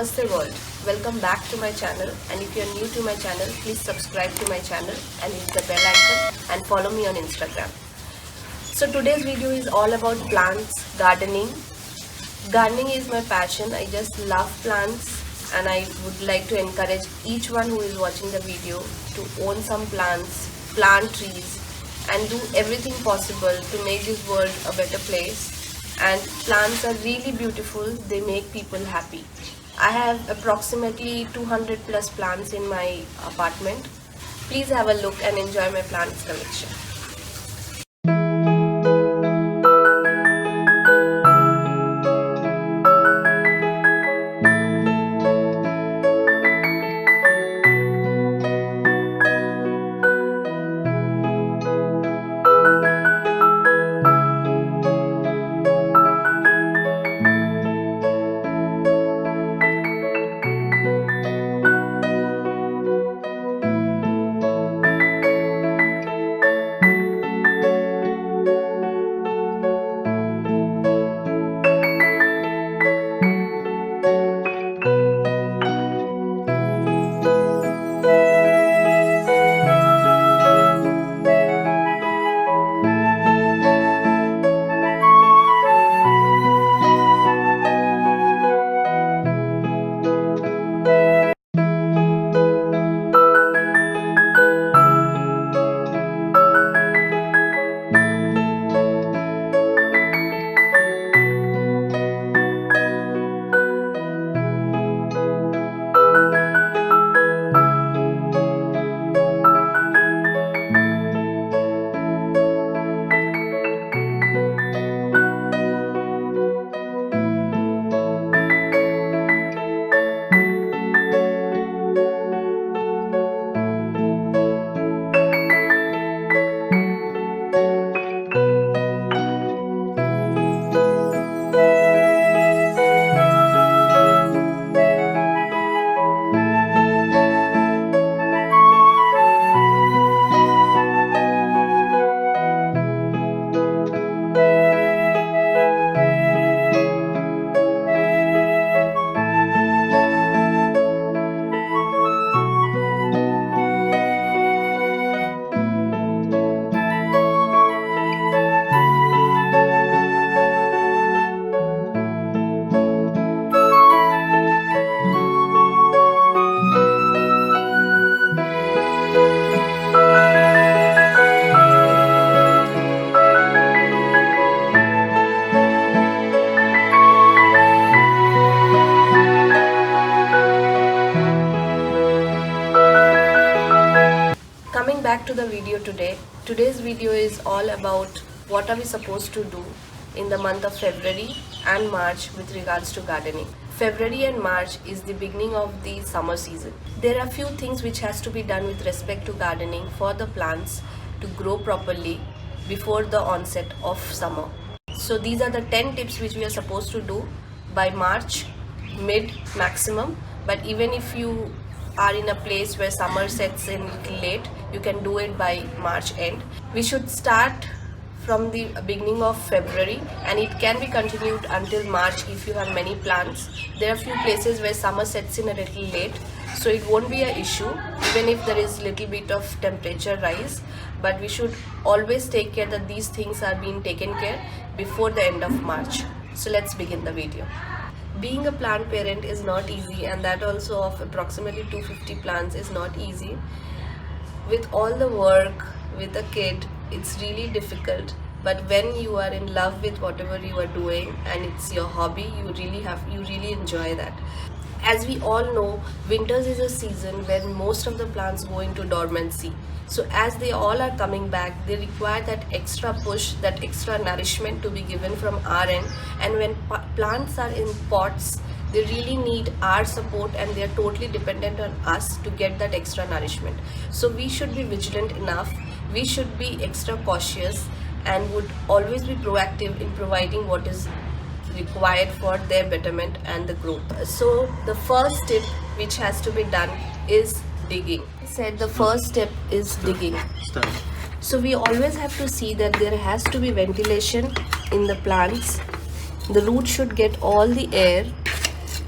Namaste world, welcome back to my channel, and if you are new to my channel, please subscribe to my channel and hit the bell icon and follow me on Instagram. So today's video is all about plants, gardening. Gardening is my passion. I just love plants and I would like to encourage each one who is watching the video to own some plants, plant trees and do everything possible to make this world a better place. And plants are really beautiful, they make people happy. I have approximately 200 plus plants in my apartment. Please have a look and enjoy my plants collection. Coming back to the video today, today's video is all about what are we supposed to do in the month of February and March with regards to gardening. February and March is the beginning of the summer season. There are few things which has to be done with respect to gardening for the plants to grow properly before the onset of summer. So these are the 10 tips which we are supposed to do by March mid maximum, but even if you are in a place where summer sets in little late, you can do it by March end. We should start from the beginning of February and it can be continued until March if you have many plants. There are few places where summer sets in a little late, so it won't be an issue even if there is little bit of temperature rise, but we should always take care that these things are being taken care before the end of March. So let's begin the video. Being a plant parent is not easy, and that also of approximately 250 plants is not easy. With all the work with a kid, it's really difficult, but when you are in love with whatever you are doing and it's your hobby, you really enjoy that. As we all know, winters is a season when most of the plants go into dormancy. So as they all are coming back, they require that extra push, that extra nourishment to be given from our end. And when plants are in pots, they really need our support and they are totally dependent on us to get that extra nourishment. So we should be vigilant enough, we should be extra cautious and would always be proactive in providing what is required for their betterment and the growth. So the first tip which has to be done is digging. I said the first step is digging. So we always have to see that there has to be ventilation in the plants. The roots should get all the air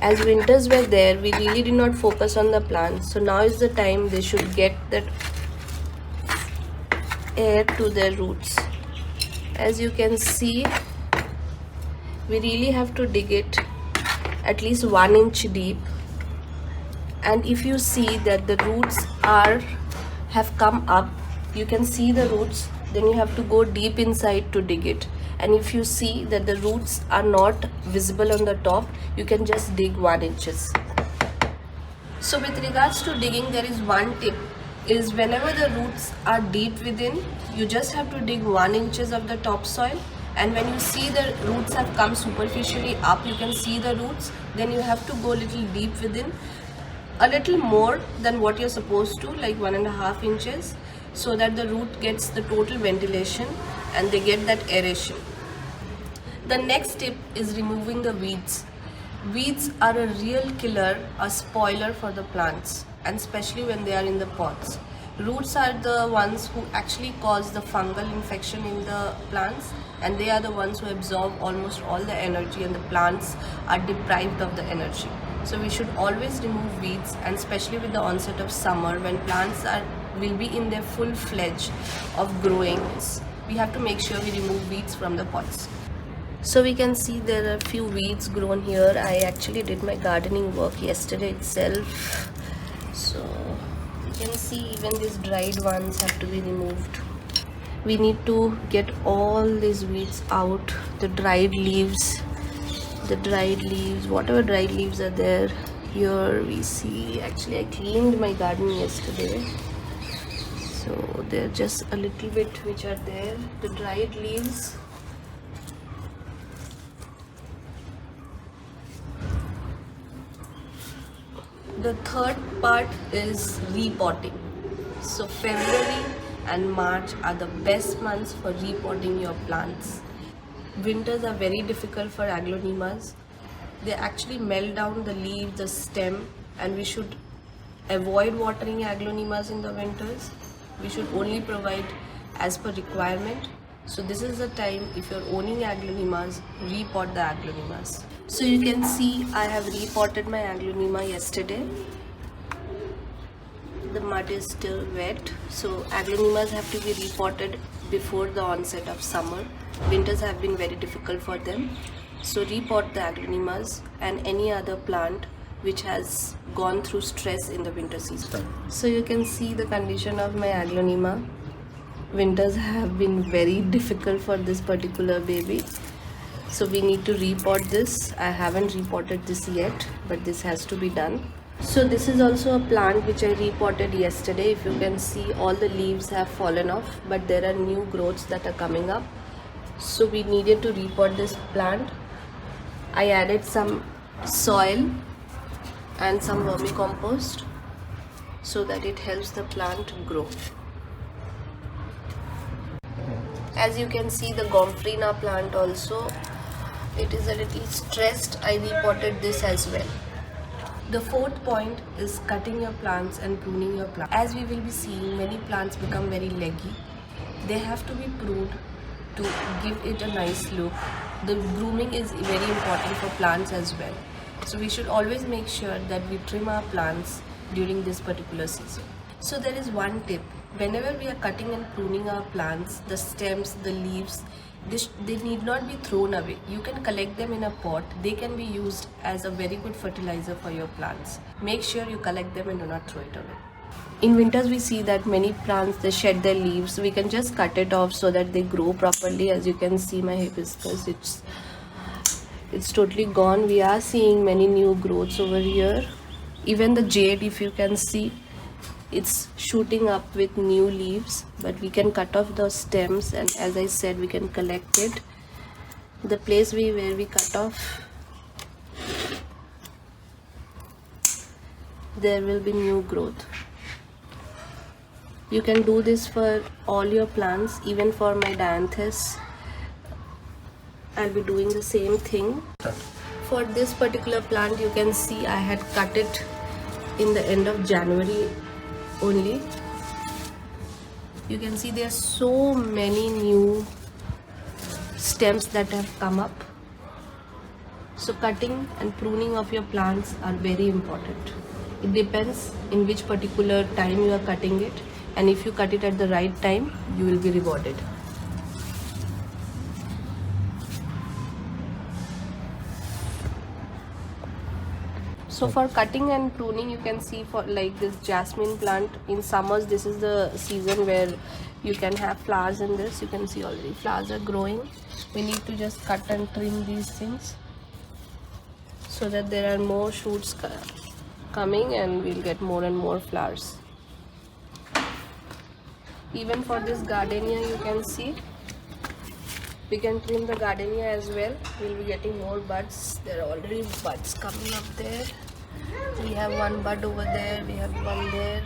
As winters were there, we really did not focus on the plants. So now is the time they should get that air to their roots. As you can see, we really have to dig it at least 1 inch deep. And if you see that the roots have come up, you can see the roots, then you have to go deep inside to dig it. And if you see that the roots are not visible on the top, you can just dig 1 inches. So with regards to digging, there is one tip, is whenever the roots are deep within, you just have to dig 1 inches of the topsoil. And when you see the roots have come superficially up, you can see the roots, then you have to go a little deep within, a little more than what you're supposed to, like 1.5 inches, so that the root gets the total ventilation and they get that aeration. The next tip is removing the weeds. Weeds are a real killer, a spoiler for the plants, and especially when they are in the pots. Roots are the ones who actually cause the fungal infection in the plants, and they are the ones who absorb almost all the energy, and the plants are deprived of the energy. So we should always remove weeds, and especially with the onset of summer when plants will be in their full fledged of growing, we have to make sure we remove weeds from the pots. So we can see there are a few weeds grown here. I actually did my gardening work yesterday itself. So you can see even these dried ones have to be removed. We need to get all these weeds out, the dried leaves, whatever dried leaves are there. Here we see, actually I cleaned my garden yesterday, so they're just a little bit which are there, the dried leaves. The third part is repotting. So February and March are the best months for repotting your plants. Winters are very difficult for aglaonemas. They actually melt down the leaf, the stem, and we should avoid watering aglaonemas in the winters. We should only provide as per requirement. So this is the time, if you're owning aglaonemas, repot the aglaonemas. So you can see I have repotted my aglaonema yesterday. The mud is still wet, so aglaonemas have to be repotted before the onset of summer. Winters have been very difficult for them. So repot the aglaonemas and any other plant which has gone through stress in the winter season. So you can see the condition of my aglaonema. Winters have been very difficult for this particular baby. So we need to repot this. I haven't repotted this yet, but this has to be done. So this is also a plant which I repotted yesterday. If you can see, all the leaves have fallen off, but there are new growths that are coming up. So we needed to repot this plant. I added some soil and some vermicompost so that it helps the plant grow. As you can see, the gomphrena plant also, it is a little stressed. I repotted this as well. The fourth point is cutting your plants and pruning your plants. As we will be seeing, many plants become very leggy. They have to be pruned to give it a nice look. The grooming is very important for plants as well. So we should always make sure that we trim our plants during this particular season. So there is one tip. Whenever we are cutting and pruning our plants, the stems, the leaves, they need not be thrown away. You can collect them in a pot. They can be used as a very good fertilizer for your plants. Make sure you collect them and do not throw it away. In winters we see that many plants, they shed their leaves. We can just cut it off so that they grow properly. As you can see, my hibiscus, it's totally gone. We are seeing many new growths over here. Even the jade, if you can see, it's shooting up with new leaves, but we can cut off the stems, and as I said, we can collect it. The place where we cut off, there will be new growth. You can do this for all your plants. Even for my dianthus, I'll be doing the same thing. For this particular plant, you can see I had cut it in the end of January only. You can see there are so many new stems that have come up. So cutting and pruning of your plants are very important. It depends in which particular time you are cutting it, and if you cut it at the right time, you will be rewarded. So for cutting and pruning, you can see for like this jasmine plant in summers, this is the season where you can have flowers in this. You can see already flowers are growing. We need to just cut and trim these things so that there are more shoots coming and we'll get more and more flowers. Even for this gardenia, you can see we can trim the gardenia as well. We'll be getting more buds. There are already buds coming up there. We have one bud over there, we have one there.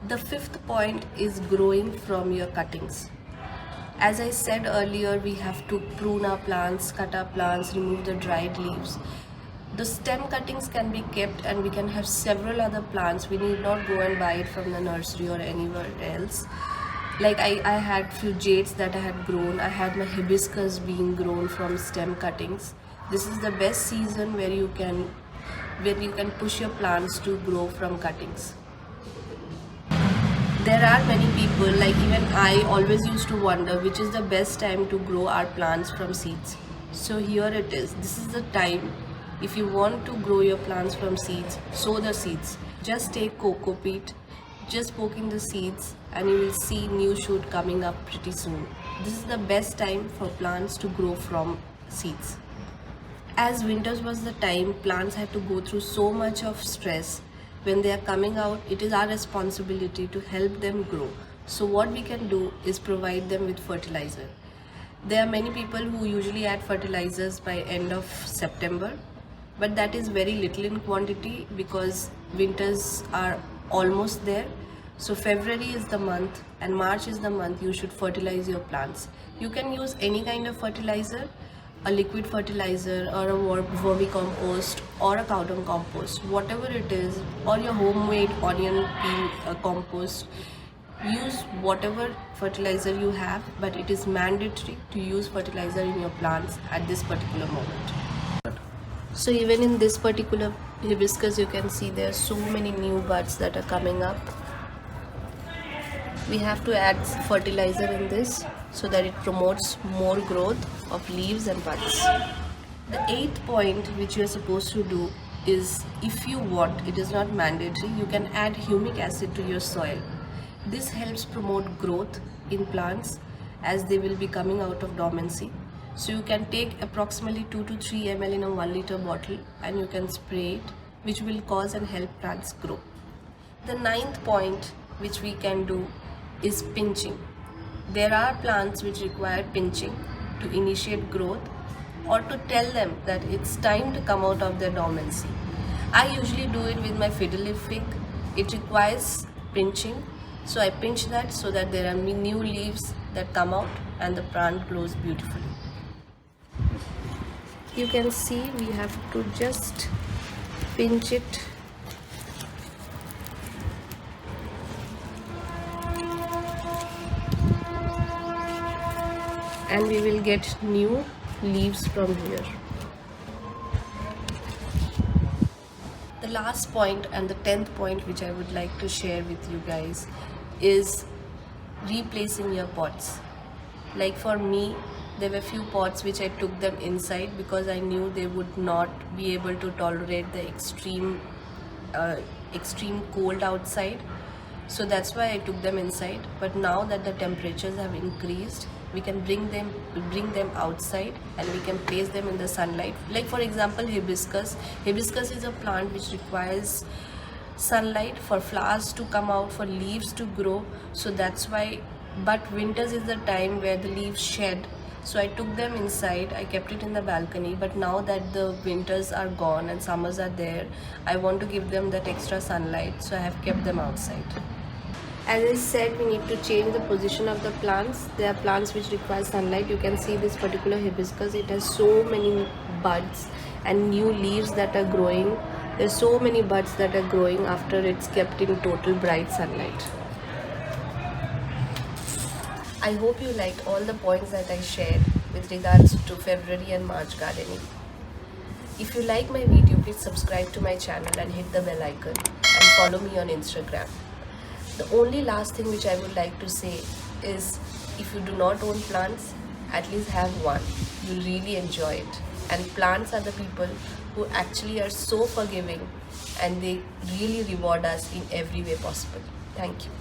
The fifth point is growing from your cuttings. As I said earlier, we have to prune our plants, cut our plants, remove the dried leaves. The stem cuttings can be kept and we can have several other plants. We need not go and buy it from the nursery or anywhere else. Like I had few jades that I had grown. I had my hibiscus being grown from stem cuttings. This is the best season where you can push your plants to grow from cuttings. There are many people, like even I always used to wonder which is the best time to grow our plants from seeds. So here it is. This is the time. If you want to grow your plants from seeds, sow the seeds. Just take cocoa peat, just poke in the seeds, and you will see new shoot coming up pretty soon. This is the best time for plants to grow from seeds. As winters was the time, plants had to go through so much of stress. When they are coming out, it is our responsibility to help them grow. So what we can do is provide them with fertilizer. There are many people who usually add fertilizers by end of September, but that is very little in quantity because winters are almost there. So February is the month and March is the month you should fertilize your plants. You can use any kind of fertilizer, a liquid fertilizer or a vermicompost or a cow dung compost, whatever it is, or your homemade onion peel compost. Use whatever fertilizer you have, but it is mandatory to use fertilizer in your plants at this particular moment. So even in this particular hibiscus, you can see there are so many new buds that are coming up. We have to add fertilizer in this so that it promotes more growth of leaves and buds. The eighth point which you are supposed to do is, if you want, it is not mandatory, you can add humic acid to your soil. This helps promote growth in plants as they will be coming out of dormancy. So you can take approximately 2 to 3 ml in a 1 liter bottle and you can spray it, which will cause and help plants grow. The ninth point which we can do is pinching. There are plants which require pinching to initiate growth or to tell them that it's time to come out of their dormancy. I usually do it with my fiddle leaf fig. It requires pinching, so I pinch that so that there are new leaves that come out and the plant grows beautifully. You can see we have to just pinch it. And we will get new leaves from here. The last point and the 10th point which I would like to share with you guys is replacing your pots. Like for me, there were few pots which I took them inside because I knew they would not be able to tolerate the extreme cold outside. So that's why I took them inside. But now that the temperatures have increased, we can bring them outside and we can place them in the sunlight. Like for example, hibiscus is a plant which requires sunlight for flowers to come out, for leaves to grow. So that's why, but winters is the time where the leaves shed. So I took them inside, I kept it in the balcony, but now that the winters are gone and summers are there, I want to give them that extra sunlight, so I have kept them outside. As I said, we need to change the position of the plants. There are plants which require sunlight. You can see this particular hibiscus, it has so many buds and new leaves that are growing. There's so many buds that are growing after it's kept in total bright sunlight. I hope you liked all the points that I shared with regards to February and March gardening. If you like my video, please subscribe to my channel and hit the bell icon and follow me on Instagram. The only last thing which I would like to say is, if you do not own plants, at least have one. You'll really enjoy it. And plants are the people who actually are so forgiving, and they really reward us in every way possible. Thank you.